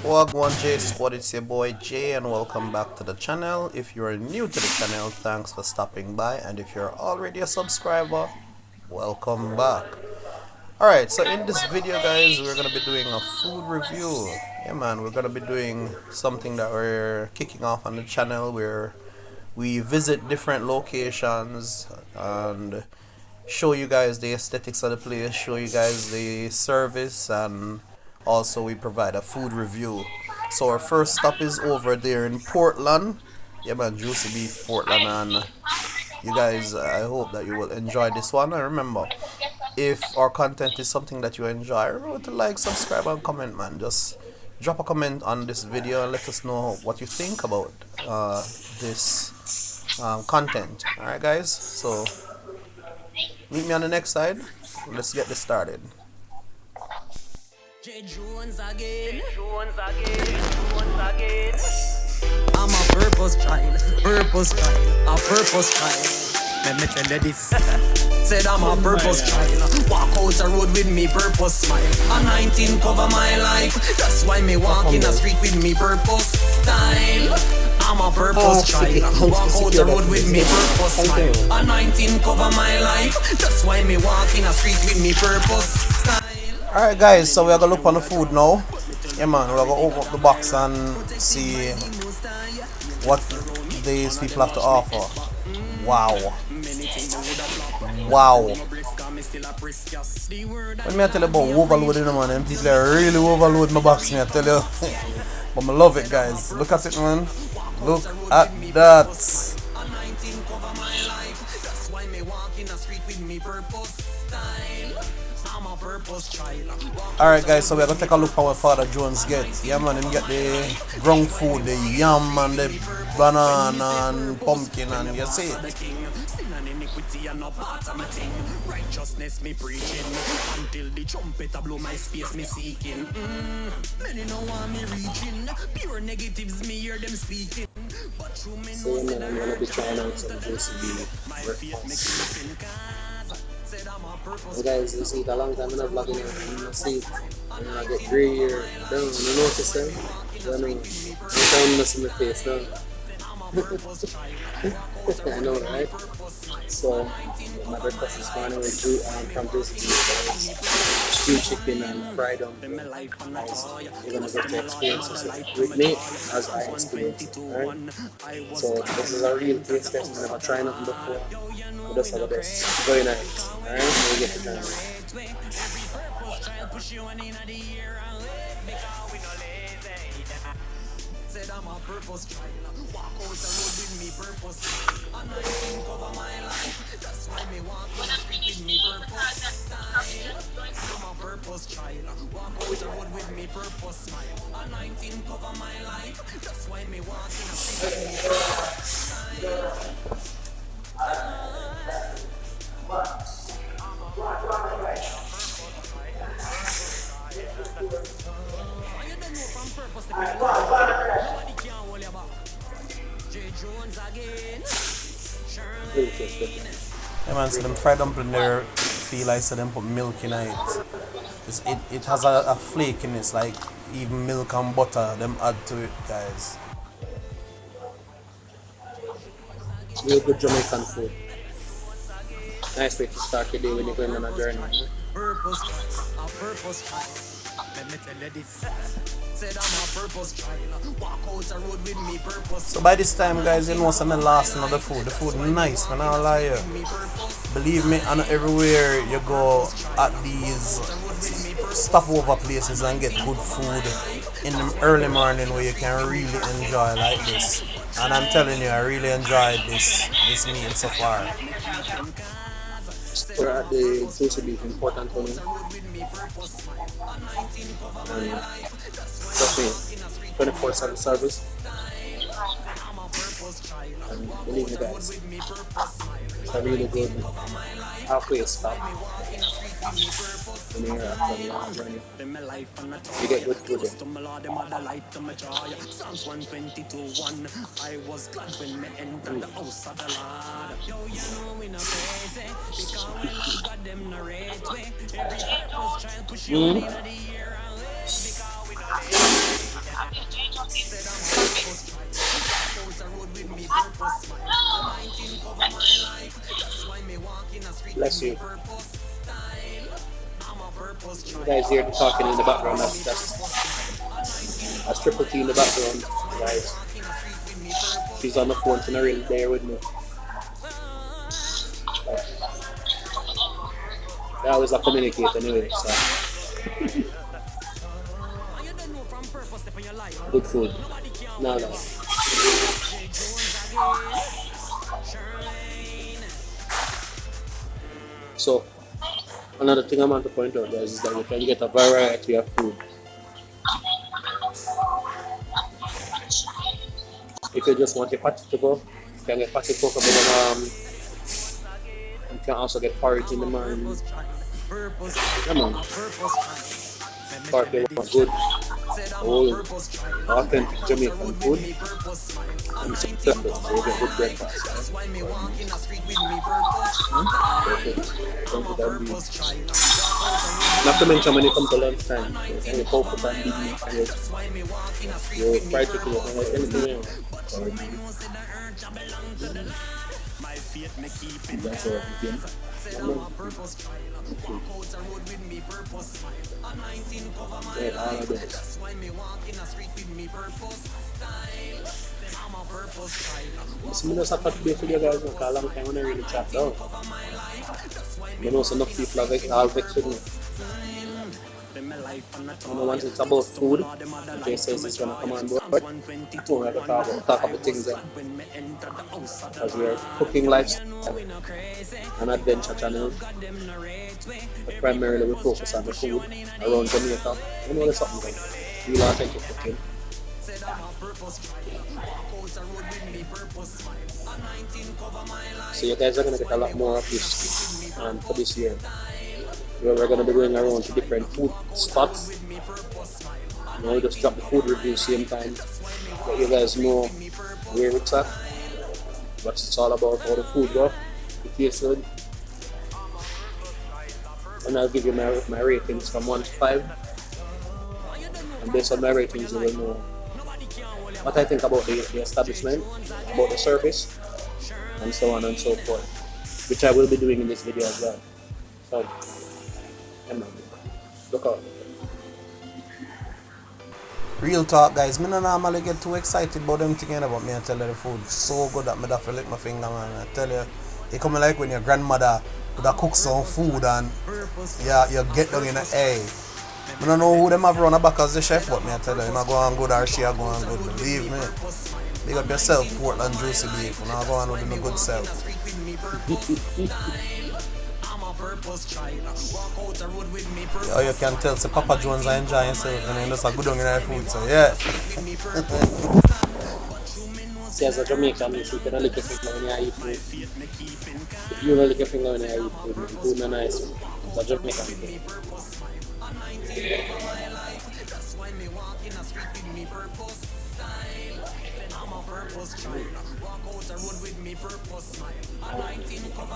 Wagwan J Squad, it's your boy Jay and welcome back to the channel. If you are new to the channel, thanks for stopping by, and if you're already a subscriber, welcome back. Alright, so in this video guys, we're gonna be doing a food review. Yeah man, we're gonna be doing something that we're kicking off on the channel where we visit different locations and show you guys the aesthetics of the place, show you guys the service, and also we provide a food review. So our first stop is over there in Portland. Yeah man, Juicy Beef Portland, and you guys, I hope that you will enjoy this one. And remember, if our content is something that you enjoy, remember to like, subscribe, and comment man. Just drop a comment on this video and let us know what you think about this content. Alright guys, so meet me on the next side. Let's get this started. I'm a purpose child, a purpose child. Let me tell you this. Said I'm a purpose child. Walk out the road with me purpose smile. A 19 cover my life. That's why me walk in the street with me purpose style. I'm a purpose child. Walk out the road with me purpose smile. A 19 cover my life. That's why me walk in the street with me purpose style. Alright guys, so we're gonna look on the food now. Yeah man, we're gonna open up the box and see what these people have to offer. Wow. Wow. When I tell you about overloading, man, them people are really overload my box, me I tell you. But I love it guys. Look at it man. Look at that. Alright guys, so we're gonna take a look at what Father Jones gets. Yeah man, him get the ground food, the yam and the banana and pumpkin, and you see it. Righteousness me preaching until the trumpet blow my space me seeking. Many know want me reaching. Pure negatives me hear them speaking. But true men know I'm gonna be trying out some Juici breakfast. Well guys, you see it a long time in the vlogging and you see it, and I get gray or down, you notice them? I know, I'm trying to see my face now. I know, right? So, my breakfast this morning was from Juici stewed chicken and fried dumpling. You're gonna get to experience this with me as I experience it, alright? So, this is a real taste test. I've never tried nothing before. But that's how the best. Very nice, alright? We'll get to try it. I'm a purpose child. Walk out the road with me purpose. A 19 cover my life. That's why me walk on the street with me purpose style. I'm a purpose child. Walk out the road with me purpose smile. A 19 cover my life. That's why me walk in the street with me purpose style. Yeah man, so them fried dumpling there feel like so them put milk in it. It has a flake in it, it's like even milk and butter them add to it guys. Real good Jamaican food. Nice way to start your day when you're going on a journey. Let me tell you this. Said I'm a purpose child. Walk out the road with me purpose. So by this time guys, you know some last another food. The food nice, man, I'll lie you. Believe me, I know everywhere you go at these stopover places and get good food in the early morning where you can really enjoy like this. And I'm telling you, I really enjoyed this meal so far. We're at the Juici Beef in Portland, and trust me, 24/7 service. And believe me guys, it's a really good halfway stop when you're at the journey. You get good food there. Psalms 122:1. I was glad when me entered the house of the Lord. Yo, you know we no crazy because we love God them no rate way. Every purpose child push you in the air and way because we no Bless you. You guys hear the talking in the background. That's Triple T in the background, guys. She's on the phone. She's not really there with me. They always have to communicate anyway, so. Good food. No. So, another thing I want to point out, guys, is that you can get a variety of food. If you just want your patty to go, you can get patty cocoa butter. You can also get porridge in the morning. Come on. Or if you want good, old, authentic Jamaican food, and it's breakfast, so you get good breakfast. Perfect. Not to mention when you come to lunchtime, and you cook and beef, your fried chicken, you can get anything else. That's all again. Yeah, all of those. It's me just have to play for you guys for a long time when I really chat down. You know, so enough people are vexed with me. You know, once it's about food, Jay says he's going to come on board. We're going to talk about things there. As we are cooking lifestyle and adventure channel. But primarily we focus on the food around Jamaica. You know, there's something like real authentic cooking. So you guys are going to get a lot more of this for this year. We're going to be going around to different food spots. You know, just drop the food review same time. Let you guys know where it's at, what it's all about, how the food go, it tastes good. And I'll give you my ratings from 1 to 5. And based on my ratings, you will know what I think about the establishment, about the service, and so on and so forth, which I will be doing in this video as well. So, look out. Real talk, guys. Me no normally get too excited about them thinking about me and tell you the food so good that me have to lick my finger, man. I tell you, it come like when your grandmother would have cook some food and you get down in the air. I don't know who them have run back as the chef, but me I tell you, him a go on good or she a go on good. Believe me. Big up yourself, Portland Juici Beef. You know, go on with the good self. Oh, you can tell, say Papa Jones are enjoying himself and he just a good on in their food, so yeah. See, as a Jamaican, you can only lick your finger when you eat food. If you don't lick your finger when you eat food, food is nice. It's a Jamaican thing.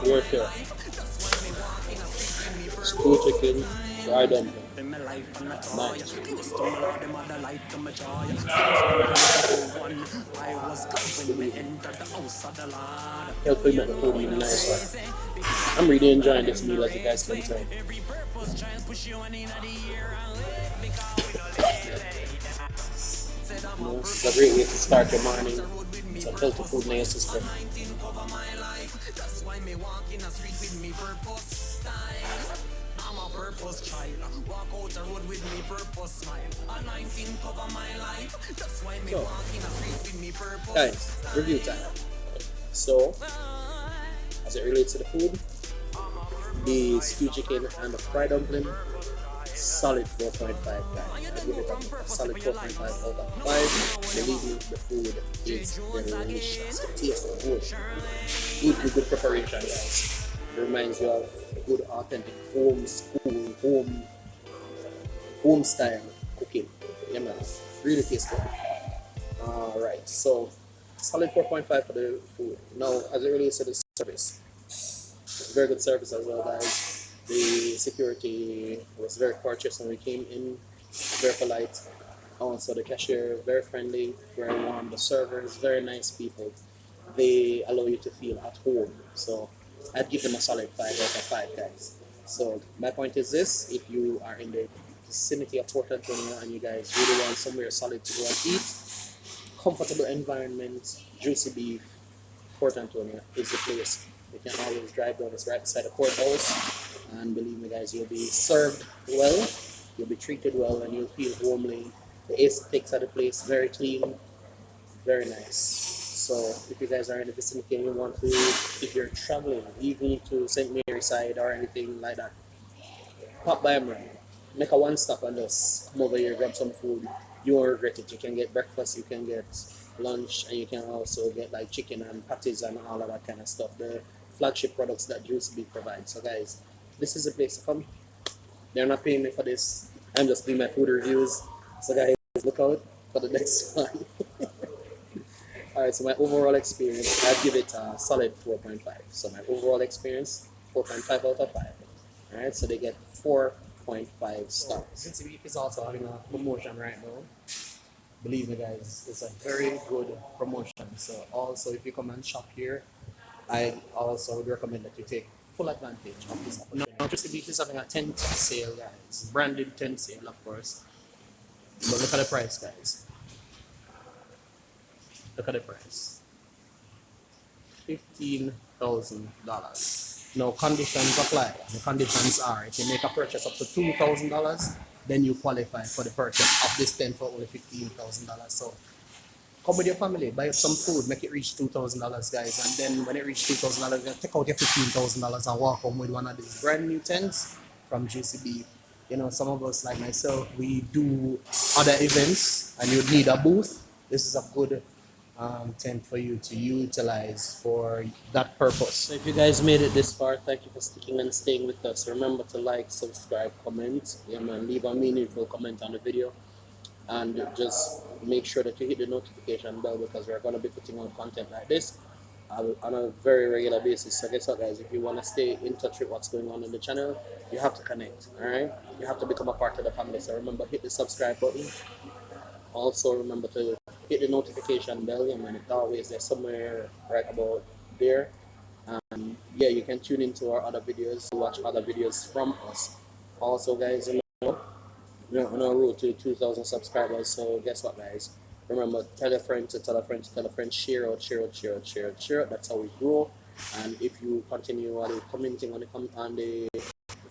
You're here. School chicken, fried dumpling. Nice. Helping make the food really nice. I'm really enjoying this meal, as you guys can tell. You know, it's a great way to start your morning. It's a healthy food in your system. So, guys, review time. So, as it relates to the food, the stew chicken and the fried dumpling, solid 4.5, guys. I give it a solid 4.5 out of 5. Believe me, the food is delicious. The taste is good. Good preparation, guys. It reminds you of good, authentic home style cooking. Yeah, man. Really tastes good. Alright, so solid 4.5 for the food. Now, as it relates to the service, very good service as well, guys. The security was very courteous when we came in, very polite. Also, the cashier very friendly, very warm. The servers very nice people. They allow you to feel at home. So I'd give them a solid 5 out of 5, guys. So my point is this: if you are in the vicinity of Port Antonio and you guys really want somewhere solid to go and eat, comfortable environment, juicy beef, Port Antonio is the place. You can always drive down. It's right beside the courthouse, and believe me, guys, you'll be served well, you'll be treated well, and you'll feel homely. The aesthetics of the place very clean, very nice. So if you guys are in the vicinity and you want to, if you're traveling, even to St. Mary's side or anything like that, pop by Amran. Make a one stop and just come over here, grab some food. You won't regret it. You can get breakfast, you can get lunch, and you can also get like chicken and patties and all of that kind of stuff. The flagship products that Juici Bee provides. So guys, this is the place to come. They're not paying me for this. I'm just doing my food reviews. So guys, look out for the next one. Alright, so my overall experience, I'd give it a solid 4.5. So my overall experience, 4.5 out of 5. Alright, so they get 4.5 stars. Juici Beef is also having a promotion right now. Believe me, guys, it's a very good promotion. So also, if you come and shop here, I also would recommend that you take full advantage of this opportunity. Now, Juici Beef is having a 10 sale, guys. Branded 10 sale, of course. But look at the price, guys. Look at the price. $15,000. No conditions apply. The conditions are if you make a purchase up to $2,000, then you qualify for the purchase of this tent for only $15,000. So come with your family, buy some food, make it reach $2,000, guys, and then when it reaches $2,000, you take out your $15,000 and walk home with one of these brand new tents from Juici Beef. You know, some of us like myself, we do other events, and you need a booth. This is a good tent for you to utilize for that purpose. So if you guys made it this far, thank you for sticking and staying with us. Remember to like, subscribe, comment, and leave a meaningful comment on the video. And just make sure that you hit the notification bell because we're going to be putting out content like this on a very regular basis. So guess what, guys, if you want to stay in touch with what's going on in the channel, you have to connect. All right, you have to become a part of the family. So remember, hit the subscribe button. Also remember to hit the notification bell, and it's always there somewhere right about there. And yeah, you can tune into our other videos, watch other videos from us. Also, guys, we're on our road to 2,000 subscribers. So guess what, guys? Remember, tell a friend to tell a friend to tell a friend. Share out, share out, share out, share out, share out. That's how we grow. And if you continue commenting on the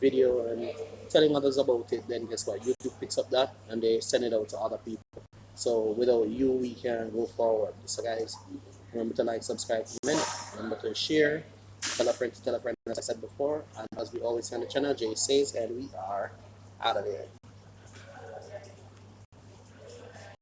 video and telling others about it, then guess what? YouTube picks up that and they send it out to other people. So without you, we can go forward. So guys, remember to like, subscribe, comment. Remember to share. Tell a friend to tell a friend, as I said before. And as we always say on the channel, Jay says, and we are out of here.